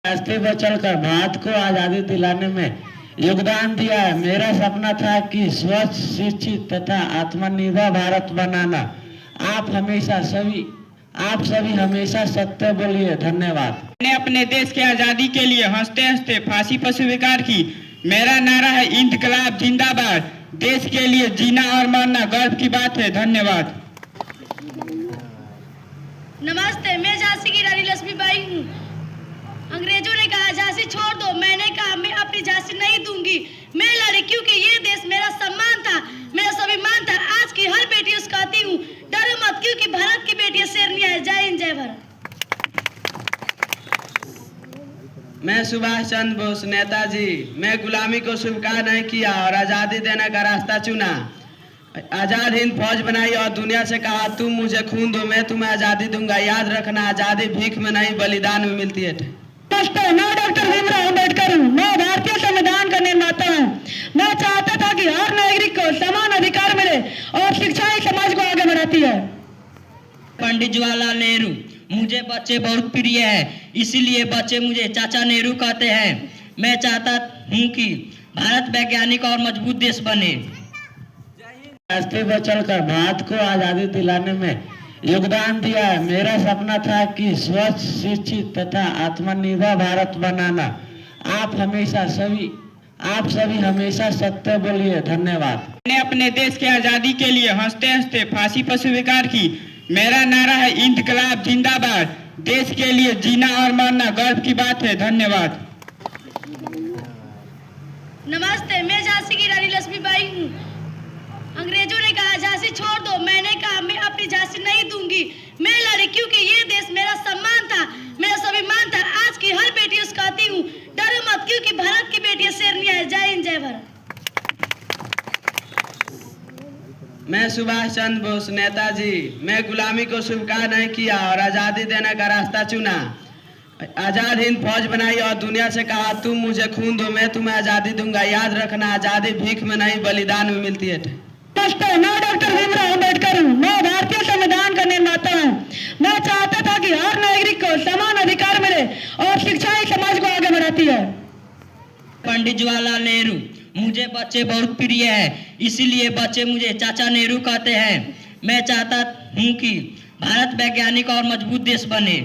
रास्ते पर चलकर भारत को आजादी दिलाने में योगदान दिया है। मेरा सपना था कि स्वच्छ, शिक्षित तथा आत्मनिर्भर भारत बनाना। आप सभी हमेशा सत्य बोलिए। धन्यवाद। मैंने अपने देश के आजादी के लिए हंसते हंसते फांसी पर स्वीकार की। मेरा नारा है इंकलाब जिंदाबाद। देश के लिए जीना और मरना गर्व की बात है। धन्यवाद। नमस्ते, मैं झांसी की रानी लक्ष्मीबाई हूँ। अंग्रेजों ने कहा झांसी छोड़ दो, मैंने कहा मैं अपनी झांसी नहीं दूंगी। मैं लड़ी क्योंकि ये देश मेरा सम्मान था, मेरा स्वाभिमान था। आज की हर बेटी उसको कहती हूँ, डरो मत क्योंकि भारत की बेटियां शेरनियां है। जय हिंद, जय भारत। मैं सुभाष चंद्र बोस नेताजी, मैं गुलामी को स्वीकार नहीं किया और आजादी देने का रास्ता चुना। आजाद हिंद फौज बनाई और दुनिया से कहा तुम मुझे खून दो, मैं तुम्हें आजादी दूंगा। याद रखना, आजादी भीख में नहीं बलिदान में मिलती है। मैं डॉक्टर भीमराव अम्बेडकर हूँ। मैं भारतीय संविधान का निर्माता हूँ। मैं चाहता था कि हर नागरिक को समान अधिकार मिले और शिक्षा ही समाज को आगे बढ़ाती है। पंडित जवाहरलाल नेहरू, मुझे बच्चे बहुत प्रिय है, इसीलिए बच्चे मुझे चाचा नेहरू कहते हैं। मैं चाहता हूँ कि भारत वैज्ञानिक और मजबूत देश बने। रास्ते पर चलकर भारत को आजादी दिलाने में योगदान दिया है। मेरा सपना था कि स्वच्छ, शिक्षित तथा आत्मनिर्भर भारत बनाना। आप सभी हमेशा सत्य बोलिए। धन्यवाद। मैंने अपने देश के आजादी के लिए हंसते हंसते फांसी पर स्वीकार की। मेरा नारा है इंकलाब जिंदाबाद। देश के लिए जीना और मरना गर्व की बात है। धन्यवाद। नमस्ते, मैं झांसी की रानी लक्ष्मीबाई हूँ। अंग्रेजों ने कहा झांसी छोड़ दो, मैंने कहा मैं अपनी झांसी नहीं दूंगी। मैं लड़ी क्योंकि ये देश मेरा सम्मान था, मेरा स्वाभिमान था। आज की हर बेटी उसको कहती हूँ, डरो मत क्योंकि भारत की बेटियां शेरनियां है। जय हिंद, जय भारत। मैं सुभाष चंद्र बोस नेताजी, मैं गुलामी को स्वीकार नहीं किया और आजादी देने का रास्ता चुना। आजाद हिंद फौज बनाई और दुनिया से कहा तुम मुझे खून दो, मैं तुम्हें आजादी दूंगा। याद रखना, आजादी भीख में नहीं बलिदान में मिलती है। मैं डॉक्टर भीमराव अम्बेडकर हूँ। मैं भारतीय संविधान का निर्माता हूँ। मैं चाहता था कि हर नागरिक को समान अधिकार मिले और शिक्षा ही समाज को आगे बढ़ाती है। पंडित जवाहरलाल नेहरू, मुझे बच्चे बहुत प्रिय है, इसीलिए बच्चे मुझे चाचा नेहरू कहते हैं। मैं चाहता हूँ कि भारत वैज्ञानिक और मजबूत देश बने।